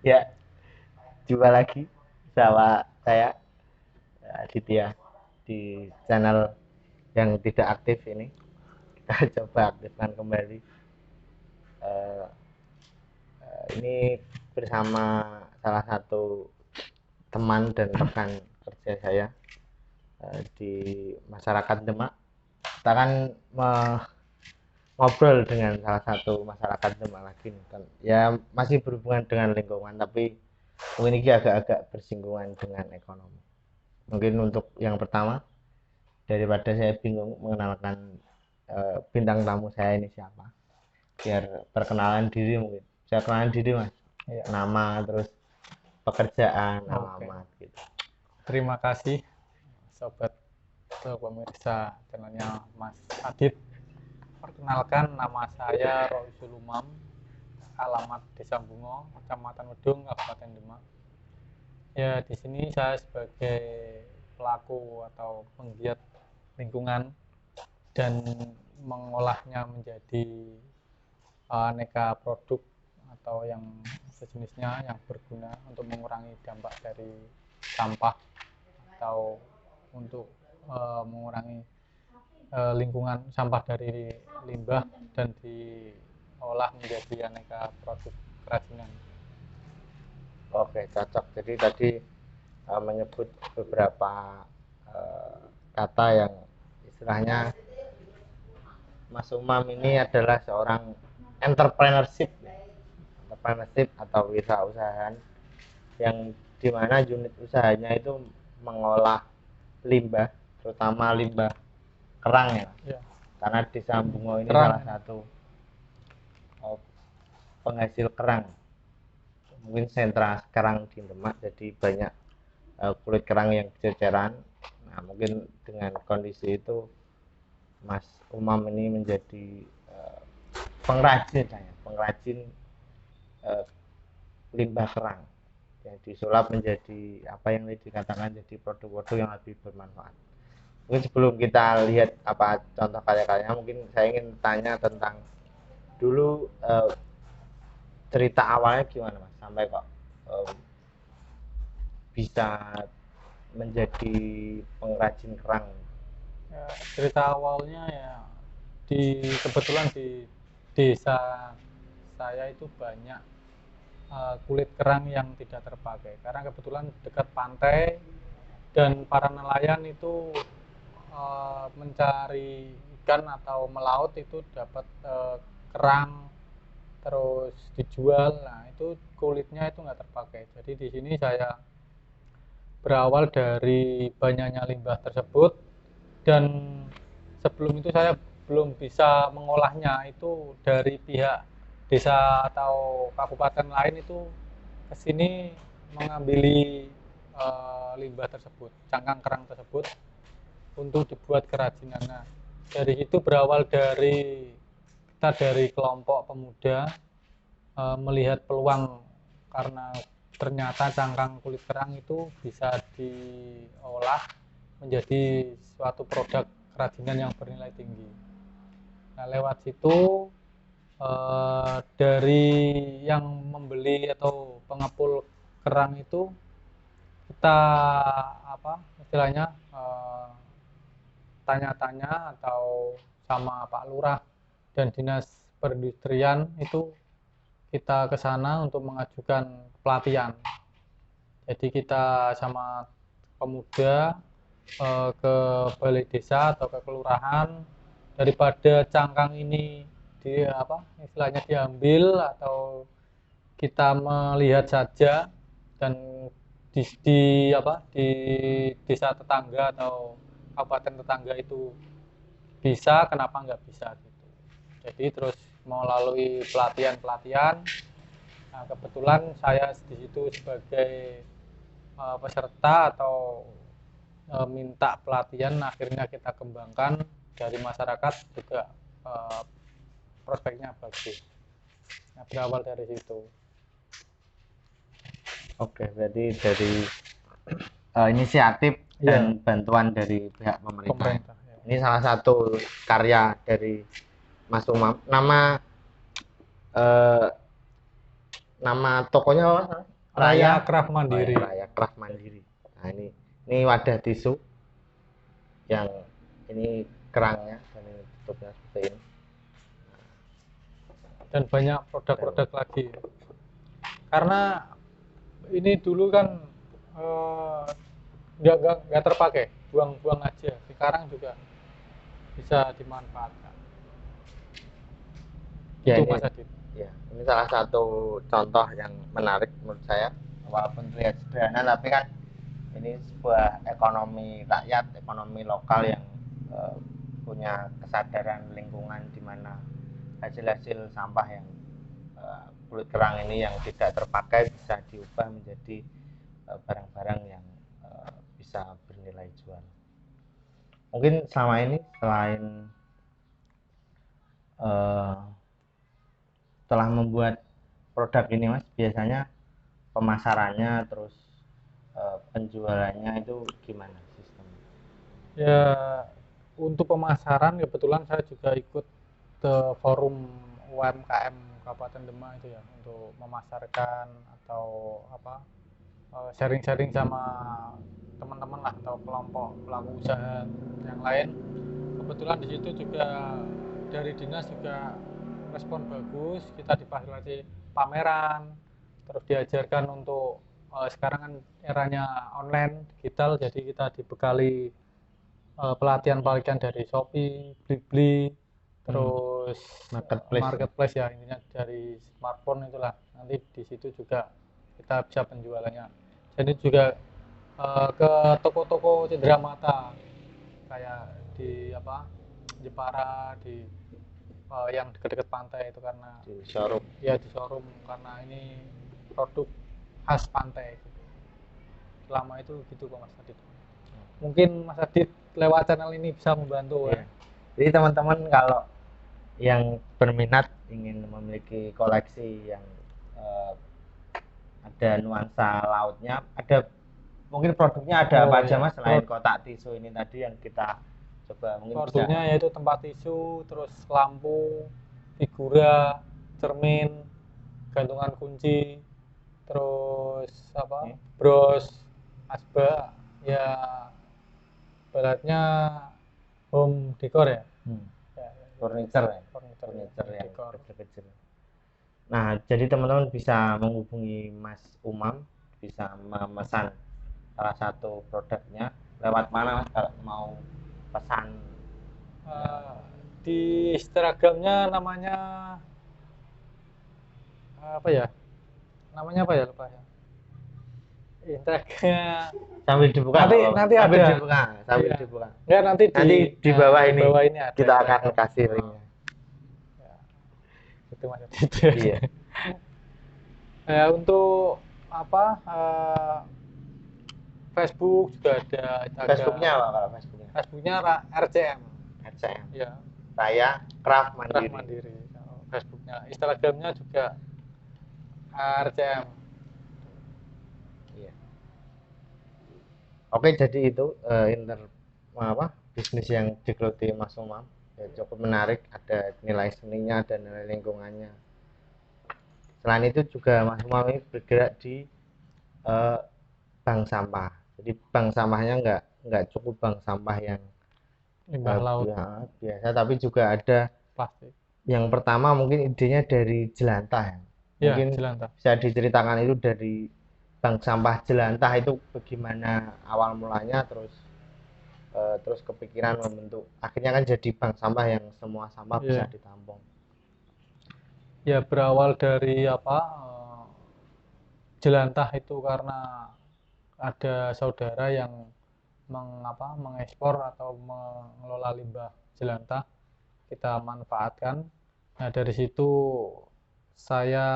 Ya, jumpa lagi sama saya Aditya di channel yang tidak aktif ini. Kita coba aktifkan kembali. Eh, ini bersama salah satu teman dan rekan kerja saya di masyarakat Demak. Kita akan ngobrol dengan salah satu masyarakat Demak lagi nih. Ya masih berhubungan dengan lingkungan, tapi mungkin ini agak-agak bersinggungan dengan ekonomi. Mungkin untuk yang pertama, daripada saya bingung mengenalkan bintang tamu saya ini siapa, biar perkenalan diri. Mungkin saya kenalan diri, Mas. Ya. Nama, terus pekerjaan, Oke. alamat gitu. Terima kasih sobat pemirsa channelnya Mas Adit. Perkenalkan, nama saya Roy Sulumam, alamat Desa Bungo, Kecamatan Wedung, Kabupaten Demak. Ya, di sini saya sebagai pelaku atau penggiat lingkungan dan mengolahnya menjadi aneka produk atau yang sejenisnya yang berguna untuk mengurangi dampak dari sampah atau untuk mengurangi lingkungan sampah dari limbah dan diolah menjadi aneka produk kerajinan. Oke, cocok. Jadi tadi menyebut beberapa kata yang istilahnya Mas Umam ini adalah seorang entrepreneurship atau wirausahaan yang dimana unit usahanya itu mengolah limbah, terutama limbah kerang ya. Ya. Karena Desa Bungo ini Kerang. salah satu penghasil kerang, mungkin sentra kerang di Demak, jadi banyak kulit kerang yang berceceran. Nah, mungkin dengan kondisi itu Mas Umam ini menjadi pengrajin limbah kerang yang disulap menjadi apa yang dikatakan jadi produk-produk yang lebih bermanfaat. Mungkin sebelum kita lihat apa contoh karya-karyanya, mungkin saya ingin tanya tentang dulu cerita awalnya gimana, Mas, sampai kok bisa menjadi pengrajin kerang. Ya, cerita awalnya ya kebetulan di desa saya itu banyak kulit kerang yang tidak terpakai karena kebetulan dekat pantai dan para nelayan itu mencari ikan atau melaut itu dapat kerang terus dijual. Nah, itu kulitnya itu nggak terpakai. Jadi di sini saya berawal dari banyaknya limbah tersebut, dan sebelum itu saya belum bisa mengolahnya. Itu dari pihak desa atau kabupaten lain itu ke sini mengambil limbah tersebut, cangkang kerang tersebut untuk dibuat kerajinan. Nah, dari situ berawal dari kita dari kelompok pemuda melihat peluang karena ternyata cangkang kulit kerang itu bisa diolah menjadi suatu produk kerajinan yang bernilai tinggi. Nah, lewat situ dari yang membeli atau pengepul kerang itu kita istilahnya tanya-tanya atau sama Pak Lurah dan Dinas Perindustrian itu kita ke sana untuk mengajukan pelatihan. Jadi kita sama pemuda ke balai desa atau ke kelurahan, daripada cangkang ini istilahnya diambil atau kita melihat saja dan di desa tetangga atau kabupaten tetangga itu bisa, kenapa nggak bisa gitu. Jadi terus melalui pelatihan. Nah, kebetulan saya di situ sebagai peserta atau minta pelatihan, akhirnya kita kembangkan dari masyarakat juga prospeknya bagus. Nah, berawal dari situ. Oke, berarti dari inisiatif dan bantuan dari pihak pemerintah. Ya. Ini salah satu karya dari Mas Umam. Nama tokonya apa? Raya Craft Mandiri. Raya Craft Mandiri. Nah, ini wadah tisu yang ini kerangnya dan ini tutupnya seperti ini. Dan banyak produk-produk lagi. Karena ini dulu kan nggak terpakai, buang-buang aja. Sekarang juga bisa dimanfaatkan. Ya, Itu ini, Mas Adit. ya, ini salah satu contoh yang menarik menurut saya. Walaupun terlihat sederhana, tapi kan ini sebuah ekonomi rakyat, ekonomi lokal yang punya kesadaran lingkungan, di mana hasil-hasil sampah yang kulit kerang ini yang tidak terpakai bisa diubah menjadi barang-barang yang bisa bernilai jual. Mungkin selama ini selain setelah membuat produk ini Mas, biasanya pemasarannya terus penjualannya itu gimana sistemnya? Ya, untuk pemasaran kebetulan saya juga ikut ke forum UMKM Kabupaten Demak itu ya, untuk memasarkan atau apa, sharing-sharing sama teman-teman lah atau kelompok pelaku usaha yang lain. Kebetulan di situ juga dari dinas juga respon bagus, kita difasilitasi pameran, terus diajarkan untuk sekarang kan eranya online digital, jadi kita dibekali pelatihan-pelatihan dari Shopee, Blibli, terus marketplace ya, intinya dari smartphone itulah. Nanti di situ juga kita bisa penjualannya. Jadi juga ke toko-toko cendera mata kayak di apa, Jepara, di yang dekat-dekat pantai itu, karena Di showroom. Ya, di showroom, karena ini produk khas pantai gitu. Selama itu gitu kok Mas Adit. Mungkin Mas Adit lewat channel ini bisa membantu ya. Jadi teman-teman kalau yang berminat ingin memiliki koleksi yang ada nuansa lautnya, ada mungkin produknya ada apa aja Mas selain kotak tisu ini tadi yang kita coba mungkin produknya bisa. Yaitu tempat tisu, terus lampu, figura, cermin, gantungan kunci, terus apa, bros, asbak, ya baratnya home decor ya. Furniture yang kecil-kecil. Nah, jadi teman-teman bisa menghubungi Mas Umam, bisa memesan salah satu produknya. Lewat mana Mas kalau mau pesan? Di Instagramnya namanya apa ya? Namanya apa ya, lupa ya. Instagram sambil dibuka. Nanti ada. Sambil dibuka. Ya, nanti di bawah ini. Ada, kita akan kasih linknya. Ya. Itu Mas Adit. Iya. Untuk apa? Facebook juga ada. Facebooknya apa kalau Facebooknya? Facebooknya RCM. Ya. Raya Craft Mandiri. Facebooknya. Instagramnya juga RCM. Iya. Oke, jadi itu bisnis yang digeluti Mas Umam. Ya, cukup menarik, ada nilai seninya dan nilai lingkungannya. Selain itu juga Mas Umam ini bergerak di bank sampah. Jadi bank sampahnya nggak cukup bank sampah yang limbah laut biasa, tapi juga ada plastik. Yang pertama mungkin idenya dari jelantah. Mungkin jelantah. Bisa diceritakan itu dari bank sampah jelantah itu bagaimana awal mulanya, terus kepikiran membentuk, akhirnya kan jadi bank sampah yang semua sampah bisa ditampung. Ya, berawal dari jelantah itu karena ada saudara yang mengekspor atau mengelola limbah jelantah, kita manfaatkan. Nah, dari situ saya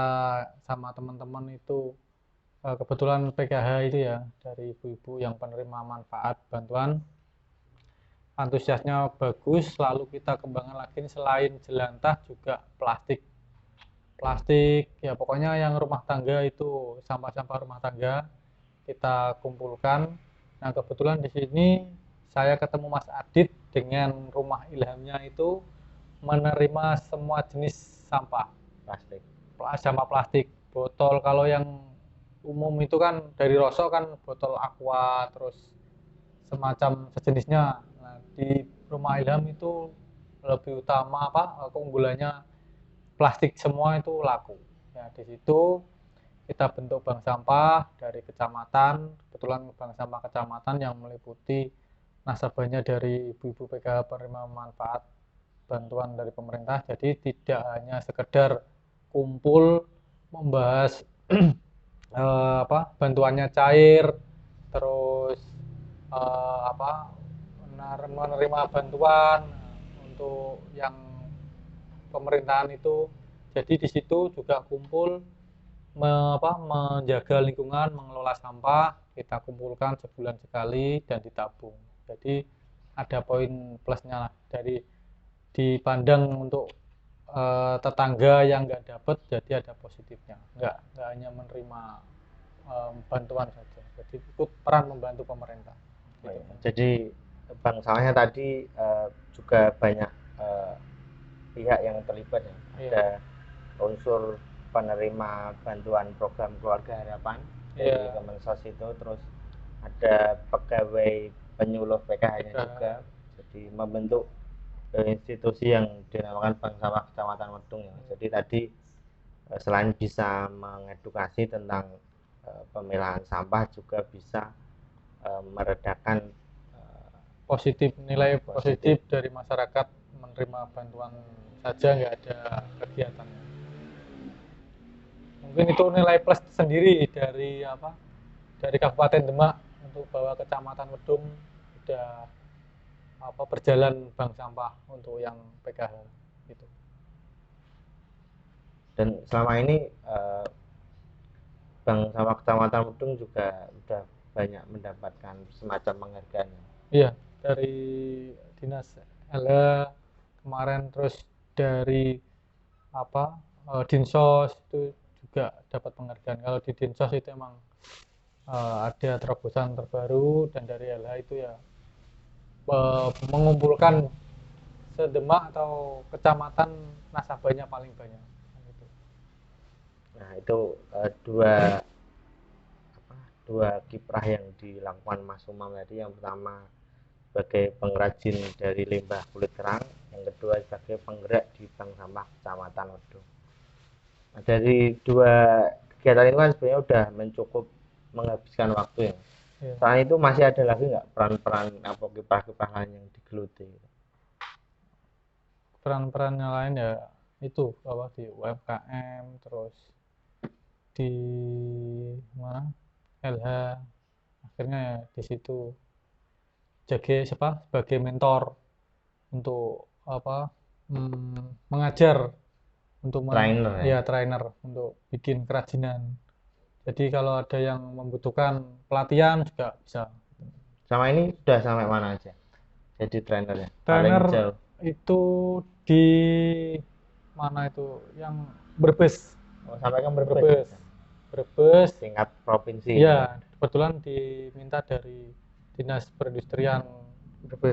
sama teman-teman itu kebetulan PKH itu ya, dari ibu-ibu yang penerima manfaat bantuan, antusiasnya bagus. Lalu kita kembangkan lagi, selain jelantah juga plastik ya, pokoknya yang rumah tangga itu, sampah-sampah rumah tangga kita kumpulkan. Nah, kebetulan di sini saya ketemu Mas Adit dengan rumah ilhamnya itu menerima semua jenis sampah plastik, botol. Kalau yang umum itu kan dari Rosok kan botol aqua terus semacam sejenisnya. Nah, di rumah Ilham itu lebih utama keunggulannya plastik semua itu laku. Ya, di situ kita bentuk bank sampah dari kecamatan, kebetulan bank sampah kecamatan yang meliputi nasabahnya dari ibu-ibu PKH penerima manfaat bantuan dari pemerintah. Jadi tidak hanya sekedar kumpul membahas bantuannya cair, terus menerima bantuan untuk yang pemerintahan itu. Jadi di situ juga kumpul menjaga lingkungan, mengelola sampah, kita kumpulkan sebulan sekali dan ditabung. Jadi ada poin plusnya lah dari dipandang untuk tetangga yang nggak dapat, jadi ada positifnya. Nggak hanya menerima bantuan saja, jadi ikut peran membantu pemerintah. Gitu. Jadi bank sampahnya tadi juga banyak pihak yang terlibat ya. Ada unsur penerima bantuan program keluarga harapan dari Kemensos itu, terus ada pegawai penyuluh PKH-nya juga. Jadi membentuk institusi yang dinamakan Bank Sampah Kecamatan Wedung ya. Jadi tadi selain bisa mengedukasi tentang pemilahan sampah, juga bisa meredakan nilai positif dari masyarakat menerima bantuan saja, nggak ada kegiatannya. Mungkin itu nilai plus sendiri dari Kabupaten Demak untuk bahwa Kecamatan Wedung sudah berjalan bank sampah untuk yang PKH gitu. Dan selama ini Bank Sampah Kecamatan Wedung juga sudah banyak mendapatkan semacam penghargaan. Iya, dari Dinas LH kemarin, terus dari Dinsos itu juga dapat penghargaan. Kalau di Dinsos itu emang ada terobosan terbaru, dan dari LH itu ya mengumpulkan sedemak atau kecamatan nasabahnya paling banyak. Nah itu dua kiprah yang dilakukan Mas Umam tadi. Yang pertama sebagai pengrajin dari limbah kulit kerang, yang kedua sebagai penggerak di Bank Sampah Kecamatan Wedung. Nah, dari dua kegiatan itu kan sebenarnya udah mencukup menghabiskan waktu ya. Selain itu masih ada lagi nggak peran-peran atau kiprah-kiprah lain yang digeluti? Peran-perannya lain ya itu di UMKM, terus di mana LH, akhirnya ya di situ sebagai mentor untuk mengajar, untuk trainer untuk bikin kerajinan. Jadi kalau ada yang membutuhkan pelatihan juga bisa. Sama ini sudah sampai mana aja jadi trainernya? Trainer itu di mana itu yang Brebes. Sampai kan Brebes tingkat provinsi. Iya, kebetulan diminta dari Dinas Perindustrian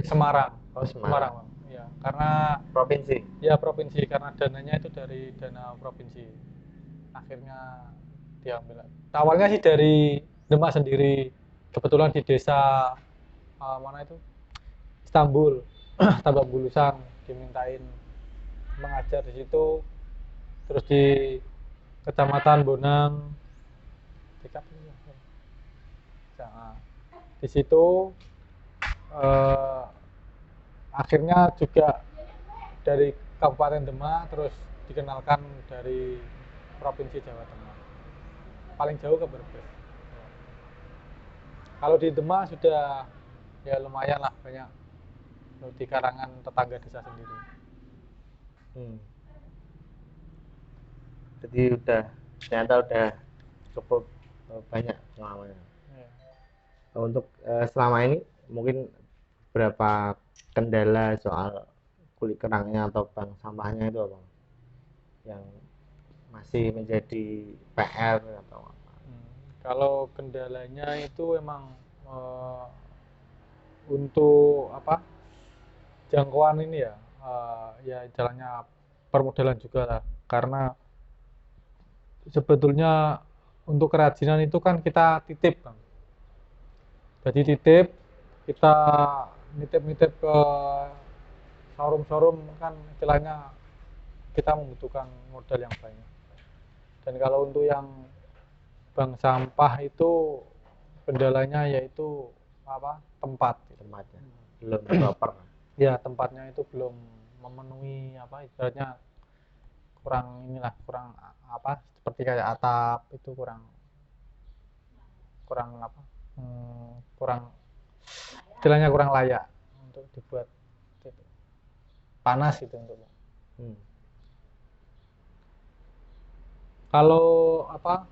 Semarang. Semarang. Ya, karena provinsi. Ya, provinsi, karena dananya itu dari dana provinsi. Akhirnya diambil. Awalnya sih dari Demak sendiri. Kebetulan di desa mana itu? Istanbul, Tambak Bulusan, dimintain mengajar di situ. Terus di Kecamatan Bonang, di situ akhirnya juga dari Kabupaten Demak, terus dikenalkan dari Provinsi Jawa Tengah, paling jauh ke Brebes. Kalau di Demak sudah ya lumayan lah, banyak di karangan tetangga desa sendiri. Jadi ternyata udah cukup banyak pengalamannya. Untuk selama ini mungkin berapa kendala soal kulit kerangnya atau bank sampahnya itu apa yang masih menjadi PR atau apa? Kalau kendalanya itu emang untuk jangkauan ini ya, ya jalannya permodalan juga lah, karena sebetulnya untuk kerajinan itu kan kita titip Bang. Jadi titip, kita nitip-nitip ke showroom-showroom kan istilahnya kita membutuhkan modal yang banyak. Dan kalau untuk yang bank sampah itu kendalanya yaitu apa? Tempat. tempatnya belum proper. Ya, tempatnya itu belum memenuhi apa ibaratnya kurang apa seperti kayak atap itu kurang kurang apa kurang istilahnya kurang layak untuk dibuat gitu. Panas itu untuk Hmm. kalau apa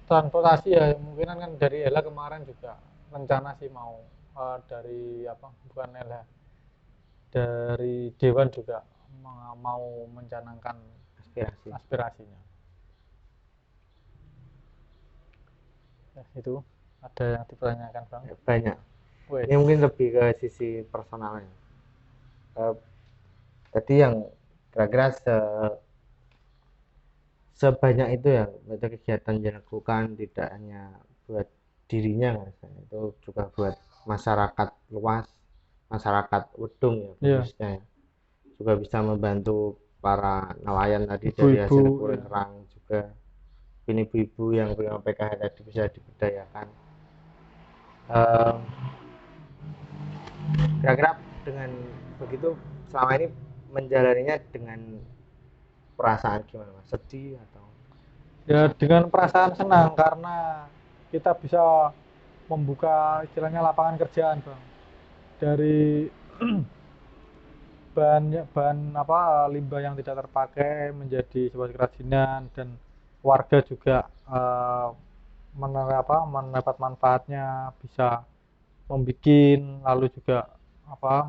transportasi ya mungkin kan dari Ella kemarin juga rencana sih mau dari apa bukan Ella dari Dewan juga mau mencanangkan Aspirasi. aspirasinya. Ya, itu ada yang dipertanyakan Bang. Ya, banyak. Wes. Ini mungkin lebih ke sisi personalnya. Tadi yang kira-kira sebanyak itu ya, itu kegiatan yang dilakukan tidak hanya buat dirinya kan, itu juga buat masyarakat luas, masyarakat Wedung ya Iya. khususnya ya. Juga bisa membantu para nelayan tadi dari hasil Ibu-ibu, kuring kerang juga. Ini ibu-ibu yang punya PKH tadi bisa diberdayakan. Kira-kira dengan begitu selama ini menjalaninya dengan perasaan gimana Mas? Sedih atau ya dengan perasaan senang karena kita bisa membuka istilahnya lapangan kerjaan Bang dari bahan apa limbah yang tidak terpakai menjadi sebuah kerajinan dan warga juga mendapat manfaatnya bisa membuat lalu juga apa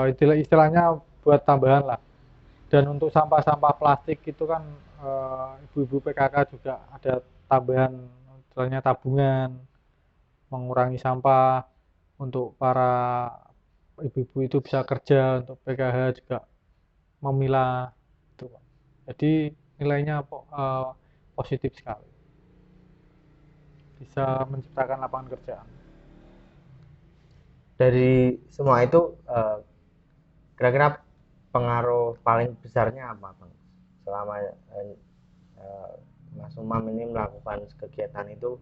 istilahnya buat tambahan lah. Dan untuk sampah-sampah plastik itu kan ibu-ibu PKK juga ada tambahan istilahnya tabungan mengurangi sampah untuk para ibu-ibu itu bisa kerja untuk PKH juga memilah itu Pak. Jadi nilainya positif sekali bisa menciptakan lapangan kerjaan. dari semua itu kira-kira pengaruh paling besarnya apa Bang? Selama Mas Umam ini melakukan kegiatan itu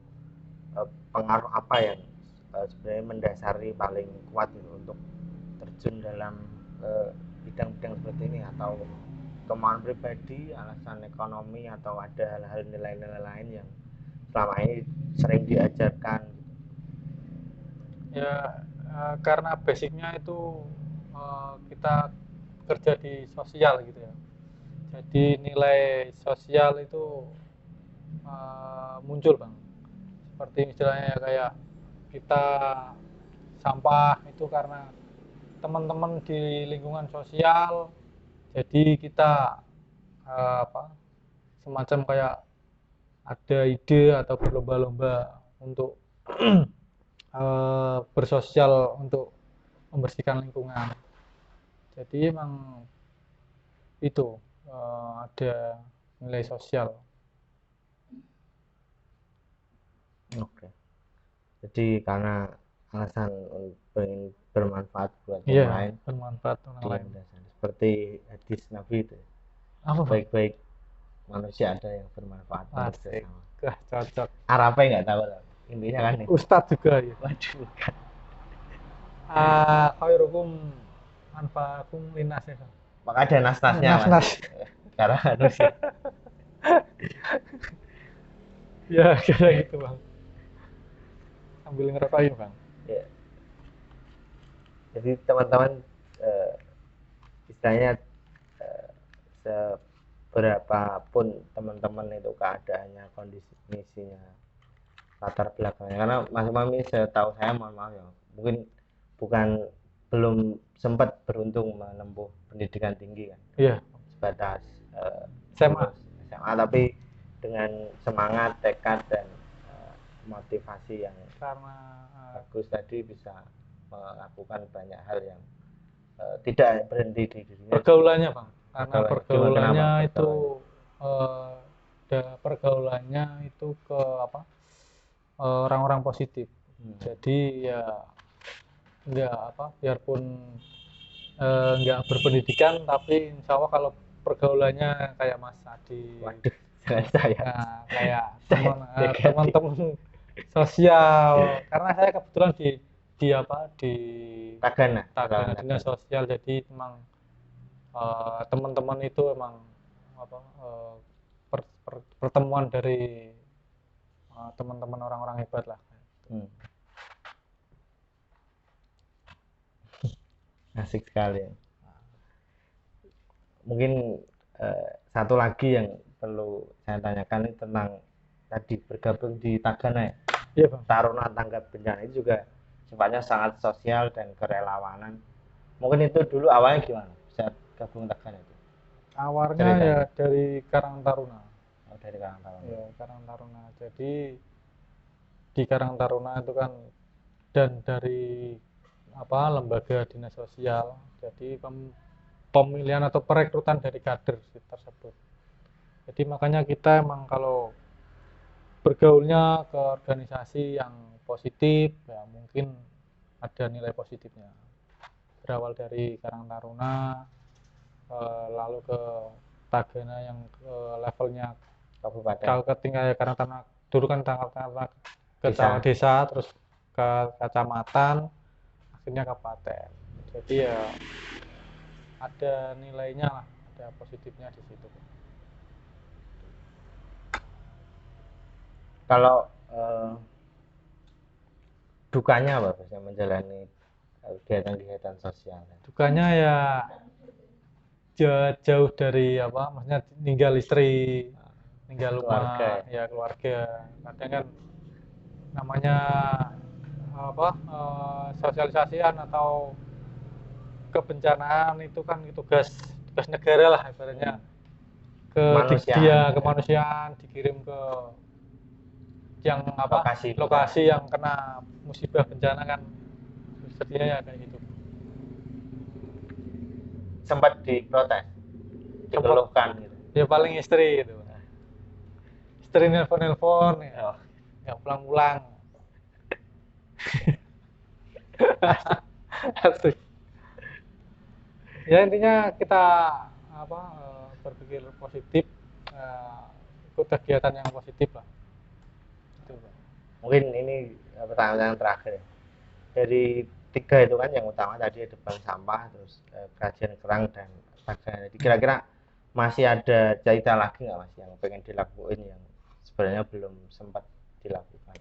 pengaruh apa yang sebenarnya mendasari paling kuat itu untuk terjun dalam bidang-bidang seperti ini, atau kemauan pribadi, alasan ekonomi, atau ada hal-hal nilai-nilai lain yang selama ini sering diajarkan? Ya karena basicnya itu kita kerja di sosial gitu ya. Jadi nilai sosial itu muncul Bang. Seperti istilahnya kayak kita sampah itu karena teman-teman di lingkungan sosial, jadi kita apa semacam kayak ada ide atau berlomba-lomba untuk bersosial untuk membersihkan lingkungan. Jadi emang itu ada nilai sosial. Oke. Jadi karena alasan ingin bermanfaat buat Iya, orang lain, bermanfaat orang lain. dilandaskan seperti hadis Nabi itu, Apa Bang? baik-baik manusia ada yang bermanfaat untuk Asik. sesama. Cocok. Arabnya nggak tahu lah. Intinya kan itu. Ustadz juga ya. Waduh, bukan. Khairukum anfa'akum linnas ya Bang. Maka ada nas-nasnya Nas-nas. Mas. Karena harus ya. Ya kayak gitu Bang. Sambil ngerokok ya Bang. Ya. Jadi teman-teman istilahnya seberapapun teman-teman itu keadaannya, kondisinya, latar belakangnya, karena Mas Mami setahu saya, mohon maaf ya, mungkin belum sempat beruntung menempuh pendidikan tinggi kan, Iya. sebatas SMA. tapi dengan semangat, tekad, dan motivasi yang Karena bagus tadi bisa melakukan banyak hal yang tidak berhenti di dirinya. pergaulannya Bang. Karena pergaulannya Gimana, itu pergaulannya itu ke apa, orang-orang positif. Jadi ya nggak apa, biarpun nggak berpendidikan, tapi insya Allah kalau pergaulannya kayak Mas Adi, Waduh, saya nah, kayak saya negatif. teman-teman sosial, karena saya kebetulan di apa di Tagana, Tagana Tagana. dinas sosial, jadi memang teman-teman itu emang apa, pertemuan dari teman-teman orang-orang hebat lah. Asik sekali. Mungkin satu lagi yang perlu saya tanyakan ini tentang tadi bergabung di Tagana ya. Iya Bang. Taruna Tanggap Bencana itu juga sifatnya sangat sosial dan kerelawanan. Mungkin itu dulu awalnya gimana bisa gabung Tagana itu? Awalnya Ceritanya. ya dari Karang Taruna. Oh, dari Karang Taruna. Ya, Karang Taruna. Jadi di Karang Taruna itu kan, dan dari apa, lembaga dinas sosial. Jadi pemilihan atau perekrutan dari kader tersebut. Jadi makanya kita emang kalau bergaulnya ke organisasi yang positif ya mungkin ada nilai positifnya. Berawal dari Karang Taruna, lalu ke Tagana yang ke levelnya Kabupaten. kalau ketinggalan Karang Taruna dulu kan tanggal ke Desa. desa, terus ke kecamatan, akhirnya kabupaten. Jadi ya ada nilainya lah, ada positifnya di situ. Kalau dukanya apa biasanya menjalani kegiatan-kegiatan sosial? Dukanya ya jauh dari apa, maksudnya ninggal istri, ninggal rumah, Keluarga. ya keluarga. Kadang kan namanya apa, sosialisasian atau kebencanaan itu kan tugas negara lah ibaratnya, Kemanusiaan. kemanusiaan, dikirim ke yang apa, lokasi yang kena musibah bencana kan, sedihnya ya kayak gitu. Sempat diprotes, dikeluhkan gitu. Ya paling istri gitu, istri nelpon ya, nggak pulang-pulang. Asik. Ya intinya kita apa, berpikir positif, ikut kegiatan yang positif lah. Itu, Pak. Mungkin ini pertanyaan terakhir. Dari tiga itu kan yang utama tadi ada bank sampah, terus kajian kerang dan Tagana. Jadi kira-kira masih ada cerita lagi nggak Mas yang pengen dilakuin yang sebenarnya belum sempat dilakukan?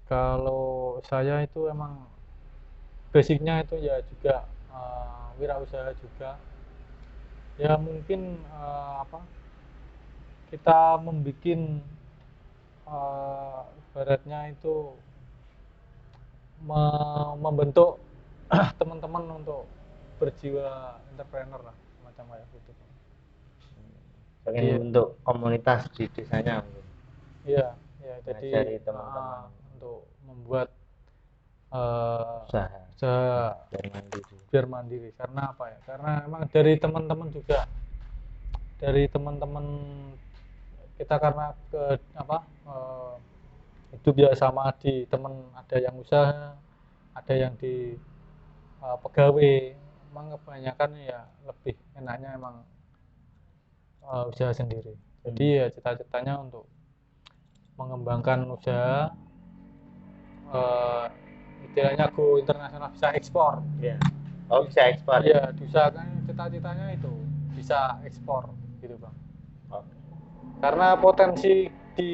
Kalau saya itu emang basicnya itu ya juga wirausaha juga. Ya mungkin apa, kita membuat ibaratnya itu membentuk teman-teman untuk berjiwa entrepreneur lah, semacam kayak gitu. Pengen Iya. membentuk komunitas di desanya mungkin. Iya, ya jadi Ngajari teman-teman untuk membuat usaha usaha mandiri. biar mandiri. Karena apa ya? Karena emang dari teman-teman juga, dari teman-teman kita, karena ke apa, hidup ya sama di teman, ada yang usaha, ada yang di pegawai. Emang kebanyakan ya lebih enaknya emang usaha sendiri. Jadi ya cita-citanya untuk mengembangkan usaha, istilahnya go internasional, bisa ekspor. Iya. Oh, bisa ekspor. Iya, diusahakan, cita-citanya itu bisa ekspor gitu Bang. Oke. Karena potensi di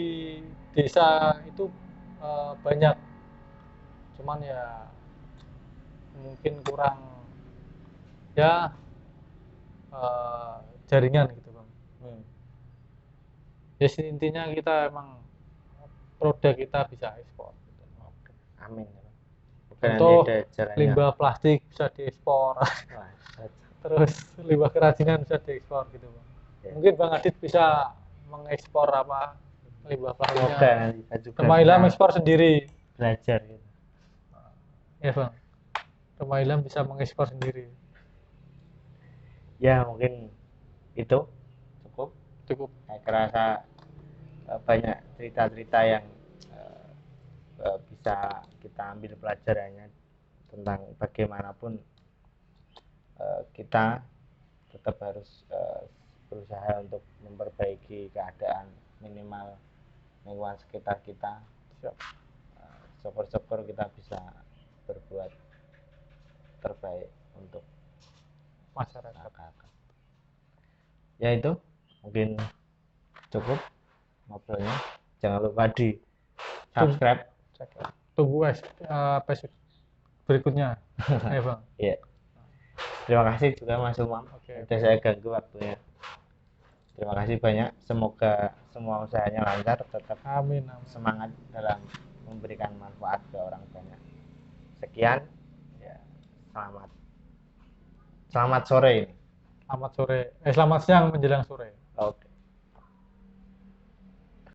desa itu banyak, cuman ya mungkin kurang ya jaringan gitu Bang. Ya intinya kita emang produk kita bisa ekspor gitu. Amin. Contoh limbah plastik bisa diekspor. Terus limbah kerajinan bisa diekspor gitu Bang. Ya. Mungkin Bang Adit bisa mengekspor apa, limbah plastiknya. Rumah Ilham ekspor sendiri. Belajar gitu. Ya Bang. Rumah Ilham bisa mengekspor sendiri. Ya mungkin itu cukup. cukup. Saya kerasa banyak cerita-cerita yang bisa kita ambil pelajarannya tentang bagaimanapun kita tetap harus berusaha untuk memperbaiki keadaan minimal lingkungan sekitar kita. Siap. Syukur-syukur kita bisa berbuat terbaik untuk Masyarakat. Ya itu mungkin cukup ngobrolnya. Jangan lupa di subscribe. Tunggu episode berikutnya. Ya Bang. Iya. Terima kasih juga Mas Umam. Sudah saya ganggu waktunya. Terima kasih banyak. Semoga semua usahanya lancar, tetap Amin. semangat dalam memberikan manfaat ke orang banyak. Sekian. Ya, selamat sore ini. Selamat sore. Selamat siang menjelang sore. Oke.